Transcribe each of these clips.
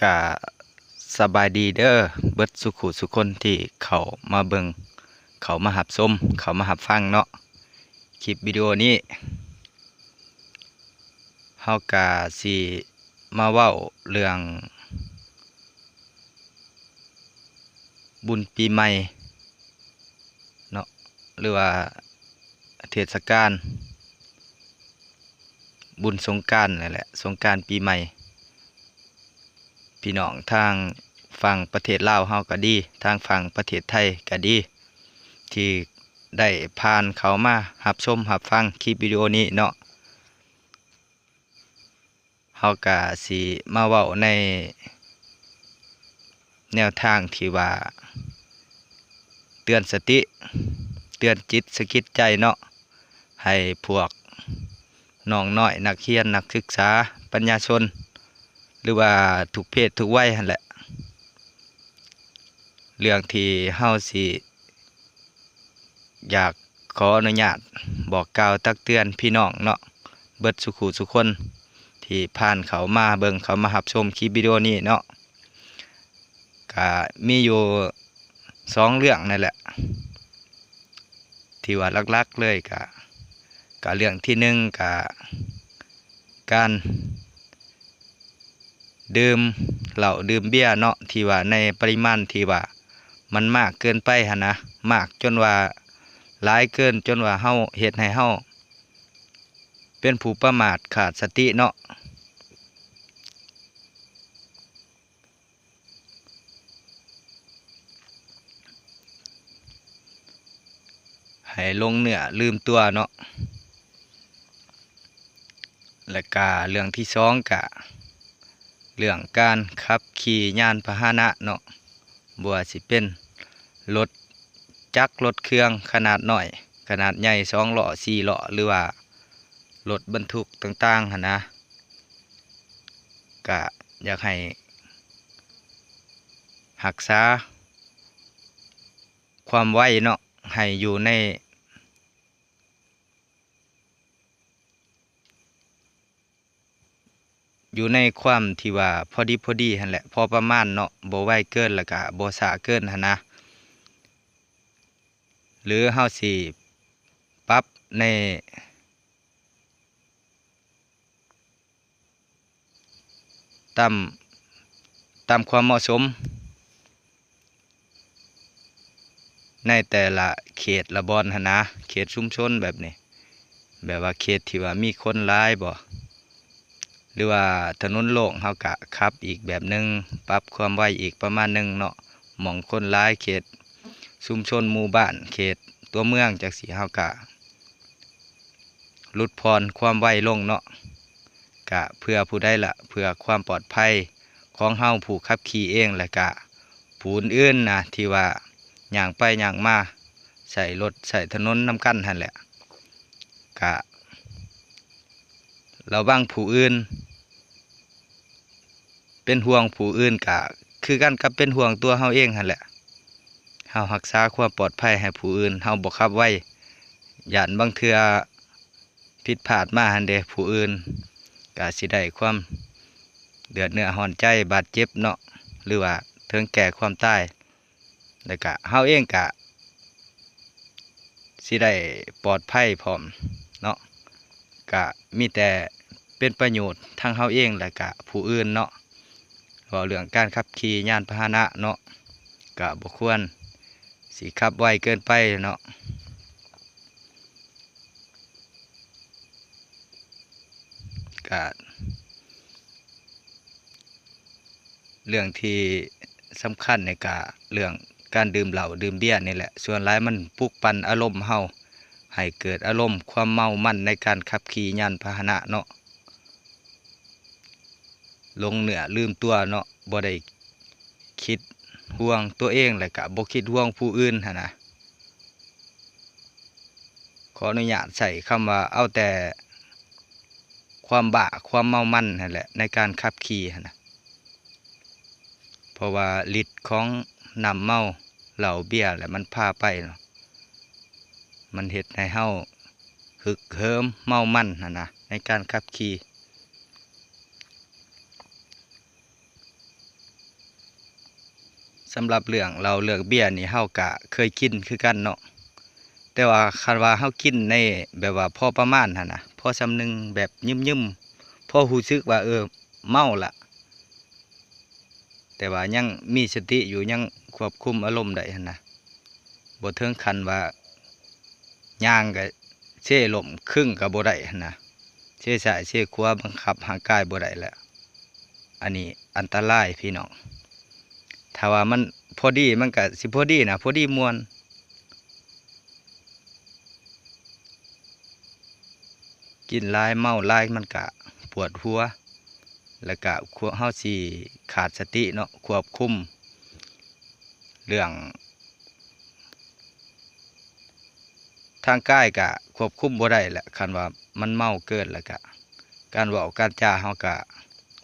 กะสบายดีเด้อเบิดสุขุสุคนที่เขามาเบิงเขามาหับชมเขามาหับฟังเนาะคลิปวิดีโอนี้เฮากะสิมาเว้าเรื่องบุญปีใหม่เนาะหรือว่าเทศกาลบุญสงกรานต์นั่นแหละสงกรานต์ปีใหม่พี่น้องทางฝั่งประเทศลาวเฮาก็ดีทางฝั่งประเทศไทยก็ดีที่ได้ผ่านเขามารับชมรับฟังคลิปวิดีโอนี้เนาะเฮาก็สิมาเว้าในแนวทางที่ว่าเตือนสติเตือนจิตสะกิดใจเนาะให้พวกน้องน้อยนักเรียนนักศึกษาปัญญาชนหรือว่าทุกเพศทุกวัยหั่นแหละเรื่องที่เฮาสิอยากขออนุญาตบอกกล่าวตักเตือนพี่น้องเนาะเบิดสุขุสุคนที่ผ่านเขามาเบิ่งเขามารับชมคลิปวิดีโอนี้เนาะก็มีอยู่2เรื่องนั่นแหละที่ว่าหลักๆเลยก็เรื่องที่1ก็การดื่มเหล้าดื่มเบียร์เนาะที่ว่าในปริมาณที่ว่ามันมากเกินไปหั่นนะมากจนว่าหลายเกินจนว่าเฮาเฮ็ดให้เฮาเป็นผู้ประมาทขาดสติเนาะให้ลงเนื้อลืมตัวเนาะและก็เรื่องที่2ก็เรื่องการขับขี่ยานพาหนะเนาะบ่ว่าสิเป็นรถจักรรถเครื่องขนาดน้อยขนาดใหญ่2ล้อ4ล้อหรือว่ารถบรรทุกต่างๆหั่นนะก็อยากให้รักษาความไวเนาะให้อยู่ในความที่ว่าพอดีหั่นแหละพอประมาณเนาะบ่ไวเกินแล้วก็บ่ช้าเกินหั่นนะหรือเฮาสิปรับในตามความเหมาะสมในแต่ละเขตละบอนหั่นนะเขตชุมชนแบบนี้แบบว่าเขตที่ว่ามีคนหลายบ่หรือว่าถนนโล่งเฮาก็ขับอีกแบบหนึ่งปรับความไวอีกประมาณหนึ่งเนาะหม่องคนหลายเขตชุมชนหมู่บ้านเขตตัวเมืองจังซี่เฮาก็ลดพรความไวลงเนาะก็เพื่อผู้ใดล่ะเพื่อความปลอดภัยของเฮาผู้ขับขี่เองและก็ผู้อื่นนะที่ว่าย่างไปย่างมาใส่รถใส่ถนนนำกันหั่นแหละก็ระวังผู้อื่นเป็นห่วงผู้อื่นก็คือกันกับเป็นห่วงตัวเฮาเองหั่นแหละเฮารักษาความปลอดภัยให้ผู้อื่นเฮาบ่ขับไว้ย้านบางเทื่อผิดพลาดมาหั่นเด้ผู้อื่นก็สิได้ความเดือดเนื้อร้อนใจบาดเจ็บเนาะหรือว่าถึงแก่ความตายแล้วก็เฮาเองก็สิได้ปลอดภัยพร้อมเนาะก็มีแต่เป็นประโยชน์ทั้งเฮาเองและก็ผู้อื่นเนาะเว้าเรื่องการขับขี่ยานพาหนะเนาะก็บ่ควรสิขับไวเกินไปเนาะก็เรื่องที่สำคัญในก็เรื่องการดื่มเหล้าดื่มเบียร์นี่แหละส่วนหลายมันปลุกปั่นอารมณ์เฮาให้เกิดอารมณ์ความเมามั่นในการขับขี่ยานพาหนะเนาะลงเหนือลืมตัวเนาะบ่ได้คิดห่วงตัวเองและก็บ่คิดห่วงผู้อื่นหั่นนะขออนุญาตใส่คำว่าเอาแต่ความบ้าความเมามั่นนั่นแหละในการขับขี่หั่นนะเพราะว่าฤทธิ์ของน้ำเมาเหล้าเบียร์แหละมันพาไปเนาะมันเฮ็ดให้เฮาฮึกเหิมเมามั่นหั่นนะในการขับขี่ สำหรับเรื่องเบียร์นี่เฮากะเคยกินคือกันเนาะแต่ว่าคันว่าเฮากินในแบบว่าพอประมาณหั่นน่ะพอสำนึงแบบยิ้มๆพอรู้สึกว่าเมาละแต่ว่ายังมีสติอยู่ยังควบคุมอารมณ์ได้หั่นนะบ่ถึงขั้นว่าย่างก็เช่ลมครึ่งก็บ่ได้หั่นนะเช่ซ้ายเช่ขวาบังคับร่างกายบ่ได้แล้วอันนี้อันตรายพี่น้องถ้าว่ามันพอดีมันก็สิพอดีนะพอดีม่วนกินหลายเมาหลายมันก็ปวดหัวแล้วก็เฮาสิขาดสติเนาะควบคุมเรื่องทางกายก็ควบคุมบ่ได้แหละคันว่ามันเมาเกินแล้วก็การเว้าการจาเฮาก็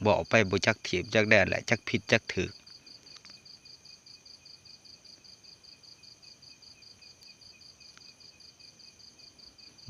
เว้าไปบ่จักถีบจักแดนแหละจักผิดจักถูก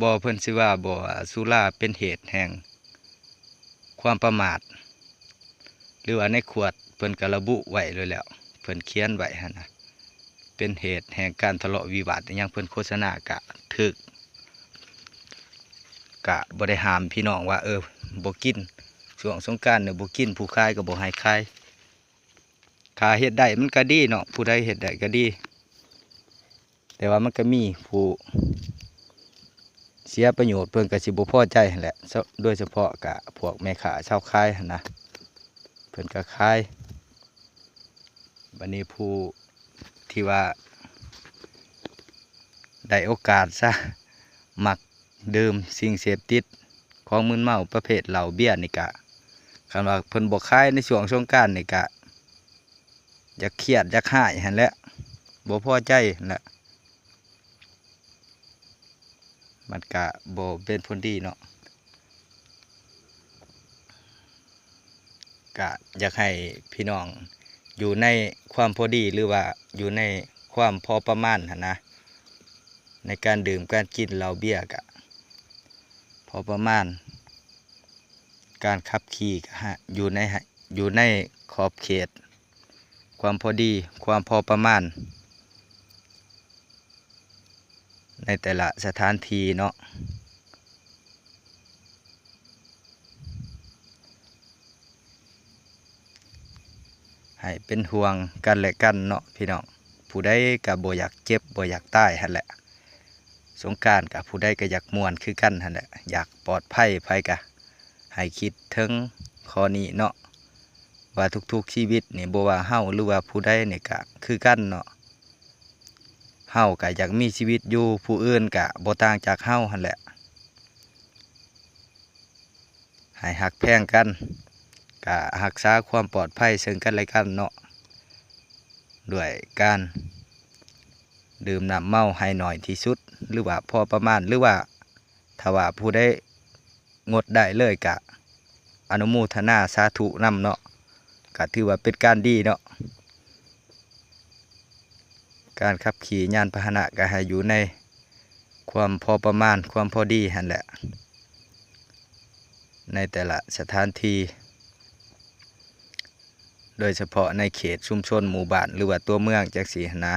บ่เพิ่นสิว่าบ่สุราเป็นเหตุแห่งความประมาทหรือว่าในขวดเพิ่นก็ระบุไว้เลยแล้วเพิ่นเขียนไว้หั่นนะเป็นเหตุแห่งการทะเลาะวิวาทอหยังเพิ่นโฆษณากะถูกกะบ่ได้ห้ามพี่น้องว่าบ่กินช่วงสงกรานต์เนี่ยบ่กินผู้ขายก็บ่ให้ขายถ้าเฮ็ดได้มันก็ดีเนาะผู้ใดเฮ็ดได้ก็ดีแต่ว่ามันก็มีผู้เสียประโยชน์เพิ่นก็สิบ่พอใจหั่นแหละโดยเฉพาะกะพวกแม่ค้าชาวขายหั่นนะเพิ่นก็ขายบัดนี้ผู้ที่ว่าได้โอกาสซะมักดื่มสิ่งเสพติดของมึนเมาประเภทเหล้าเบียร์นี่กะคันว่าเพิ่นบ่ขายในช่วงสงกรานต์นี่กะอยากเครียดอยากหายหั่นแหละบ่พอใจหั่นแหละมันกะบ่เป็นผลดีเนาะกะอยากให้พี่น้องอยู่ในความพอดีหรือว่าอยู่ในความพอประมาณหั่นนะในการดื่มการกินเหล้าเบียร์กะพอประมาณการขับขี่ก็อยู่ในขอบเขตความพอดีความพอประมาณในแต่ละสถานที่เนาะให้เป็นห่วงกันและกันเนาะพี่น้องผู้ใดก็บ่อยากเจ็บบ่อยากตายหั่นแหละสงกรานต์กับผู้ใดก็อยากม่วนคือกันหั่นแหละอยากปลอดภัยไผก็ให้คิดถึงข้อนี้เนาะว่าทุกๆชีวิตนี่บ่ว่าเฮาหรือว่าผู้ใดนี่ก็คือกันเนาะเฮาก็อยากมีชีวิตอยู่ผู้อื่นก็บ่ต่างจากเฮาหั่นแหละให้ฮักแพงกันก็รักษาความปลอดภัยซึ่งกันและกันเนาะด้วยการดื่มน้ำเมาให้น้อยที่สุดหรือว่าพอประมาณหรือว่าถ้าว่าผู้ใดงดได้เลยก็อนุโมทนาสาธุนำเนาะก็ถือว่าเป็นการดีเนาะการขับขี่ยานพาหนะก็ให้อยู่ในความพอประมาณความพอดีหั่นแหละในแต่ละสถานที่โดยเฉพาะในเขตชุมชนหมู่บ้านหรือว่าตัวเมืองจังซี่หั้นนะ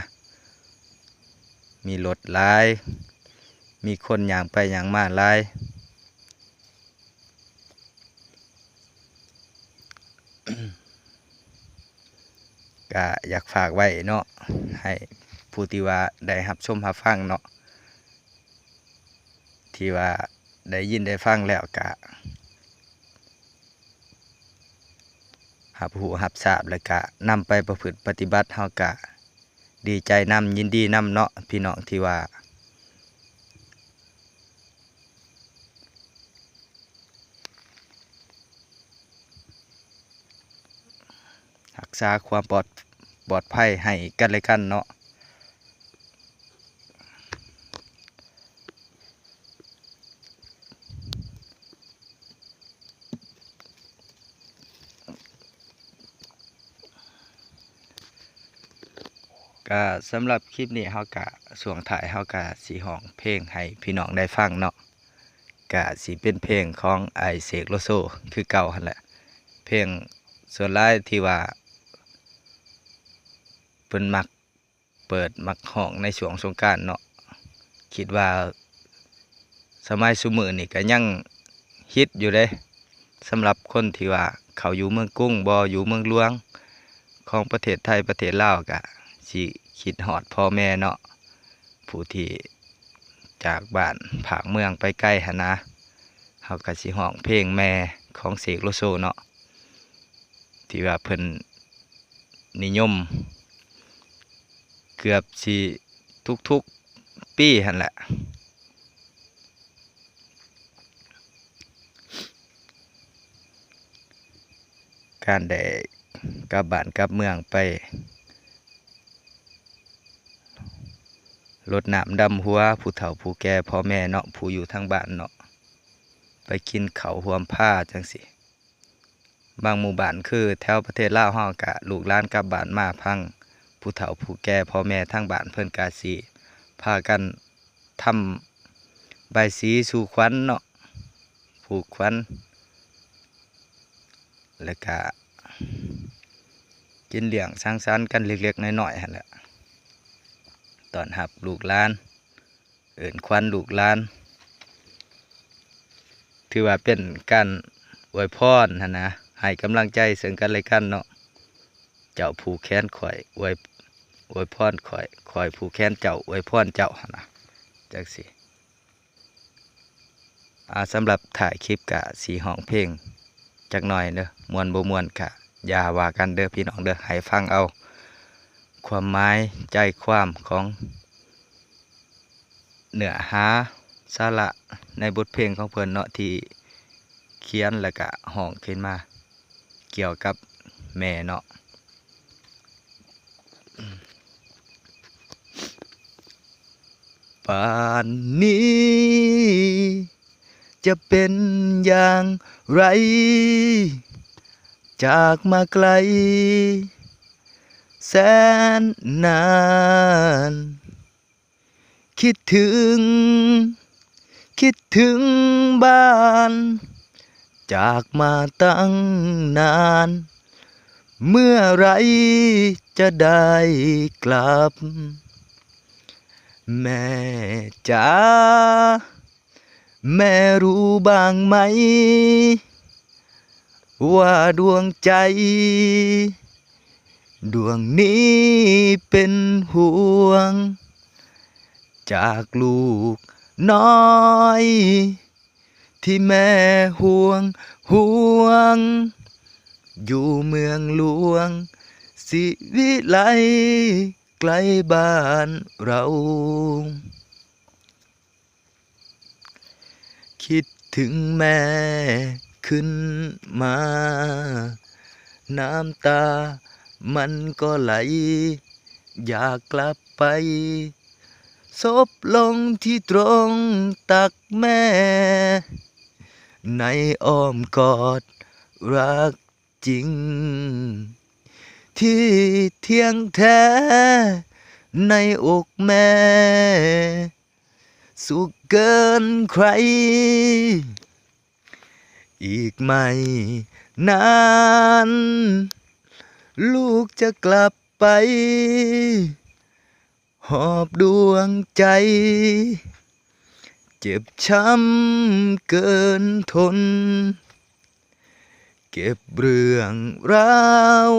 มีรถหลายมีคนย่างไปย่างมาหลายก็อยากฝากไว้เนาะให้ผู้ที่ว่าได้รับชมรับฟังเนาะที่ว่าได้ยินได้ฟังแล้วก็รับรู้รับทราบแล้วก็นำไปประพฤติปฏิบัติเฮาก็ดีใจนำยินดีนำเนาะพี่น้องที่ว่ารักษาความปลอดภัยให้กันและกันเนาะก็สำหรับคลิปนี้เฮาก็ช่วงท้ายเฮาก็สิร้องเพลงให้พี่น้องได้ฟังเนาะก็สิเป็นเพลงของไอเสกโลโซคือเก่าหั่นแหละเพลงส่วนหลายที่ว่า เพิ่นมักเปิดมักห้องในช่วงสงกรานต์เนาะคิดว่าสมัยซุมื้อนี่ก็ยังฮิตอยู่เด้สำหรับคนที่ว่าเขาอยู่เมืองกรุงบ่อยู่เมืองหลวงของประเทศไทยประเทศลาวก็สิคิดฮอดพ่อแม่เนาะผู้ที่จากบ้านภาคเมืองไปไกลหันนะเฮาก็สิร้องเพลงแม่ของเสกโลโซเนาะที่ว่าเพิ่นนิยมเกือบสิทุกๆปีหั่นแหละการได้กลับบ้านกลับเมืองไปรดน้ำดำหัวผู้เฒ่าผู้แก่พ่อแม่เนาะผู้อยู่ทางบ้านเนาะไปกินข้าวร่วมผ้าจังสิบางหมู่บ้านคือแถวประเทศลาวเฮากะลูกหลานกลับบ้านมาพังผู้เฒ่าผู้แก่พ่อแม่ทางบ้านเพิ่นกาสิพากันทำใบายสีสู่ขวัญเนาะผูกขวัญแล้วก็กินเลี้ยงสังสรรค์กันเล็กๆน้อยๆหั่นแหละตอนรับลูกหลานเอิ้นขวัญลูกหลานถือว่าเป็นการอวยพรหั่นนะให้กำลังใจซึ่งกันและกันเนาะเจ้าผูกแขนข่อยอวยพรข่อยผูกแขนเจ้าอวยพรเจ้าหั่นนะจังสิสำหรับถ่ายคลิปกะสีห้องเพลงจักหน่อยเด้อมวนบ่มวนกะอย่าว่ากันเด้อพี่น้องเด้อให้ฟังเอาความหมายใจความของเนื้อหาสาระในบทเพลงของเพิ่นเนาะที่เขียนแล้วก็ห้องขึ้นมาเกี่ยวกับแม่เนาะป่านนี้จะเป็นอย่างไรจากมาไกลแสนนานคิดถึงบ้านจากมาตั้งนานเมื่อไรจะได้กลับแม่จ๋าแม่รู้บ้างไหมว่าดวงใจดวงนี้เป็นห่วงจากลูกน้อยที่แม่ห่วงอยู่เมืองหลวงสิวิไลใกล้บ้านเราคิดถึงแม่ขึ้นมาน้ำตามันก็ไหลอยากกลับไปซบลงที่ตรงตักแม่ในอ้อมกอดรักจริงที่เที่ยงแท้ในอกแม่สุขเกินใครอีกไม่นานลูกจะกลับไปหอบดวงใจเจ็บช้ำเกินทนเก็บเรื่องราว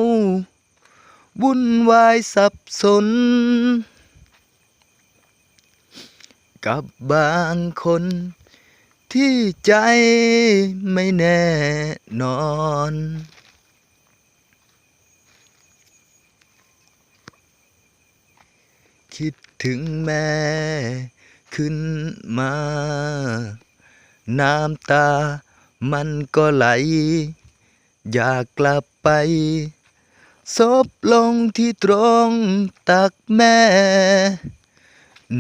วุ่นวายสับสนกับบางคนที่ใจไม่แน่นอนคิดถึงแม่ขึ้นมาน้ำตามันก็ไหลอยากกลับไปซบลงที่ตรงตักแม่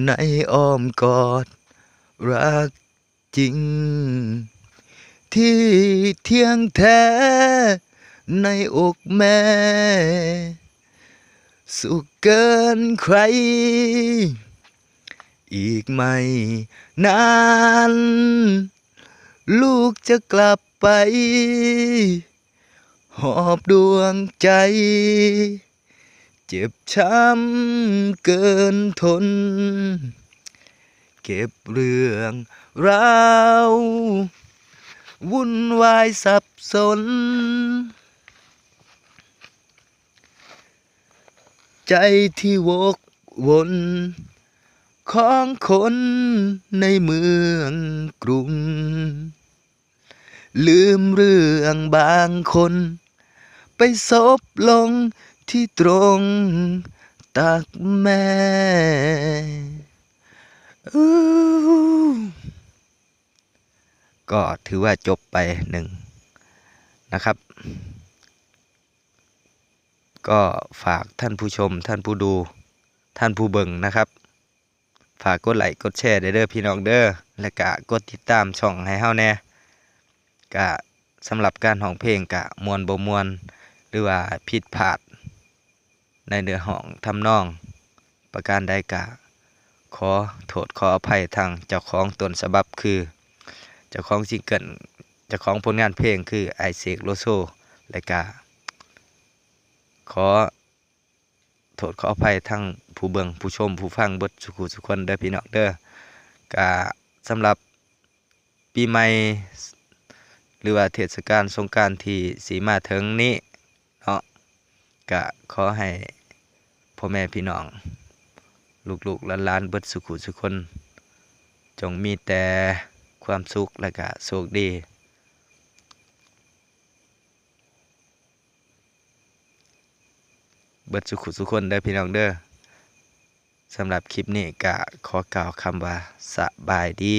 ในอ้อมกอดรักจริงที่เที่ยงแท้ในอกแม่สุขเกินใครอีกไม่นานลูกจะกลับไปหอบดวงใจ เจ็บช้ำเกินทนเก็บเรื่องราววุ่นวายสับสนใจที่วกวนของคนในเมืองกรุงลืมเรื่องบางคนไปซบลงที่ตรงตักแม่ก็ถือว่าจบไปหนึ่งนะครับก็ฝากท่านผู้ชมท่านผู้ดูท่านผู้เบิ่งนะครับฝากกดไลค์กดแชร์เด้อพี่น้องเด้อและก็กดติดตามช่องให้เฮาแน่ก็สำหรับการร้องเพลงก็ม่วนบ่ม่วนหรือว่าผิดพลาดในเนื้อร้องทำนองประการใดก็ขอโทษขออภัยทางเจ้าของต้นฉบับคือเจ้าของซิงเกิลเจ้าของผลงานเพลงคือไอเสกโลโซและก็ขอโทษขออภัยทั้งผู้เบิ่งผู้ชมผู้ฟังเบิดสุขุสุขคนเด้อพี่น้องเด้อก็สำหรับปีใหม่หรือว่าเทศกาลสงกรานต์ที่สิมาถึงนี้เนาะก็ขอให้พ่อแม่พี่น้องลูกๆหลานๆเบิดสุขุสุขคนจงมีแต่ความสุขและก็โชคดีเบิดสุขุสุขคนเด้อพี่น้องเด้อสำหรับคลิปนี้ก็ขอกล่าวคำว่าสบายดี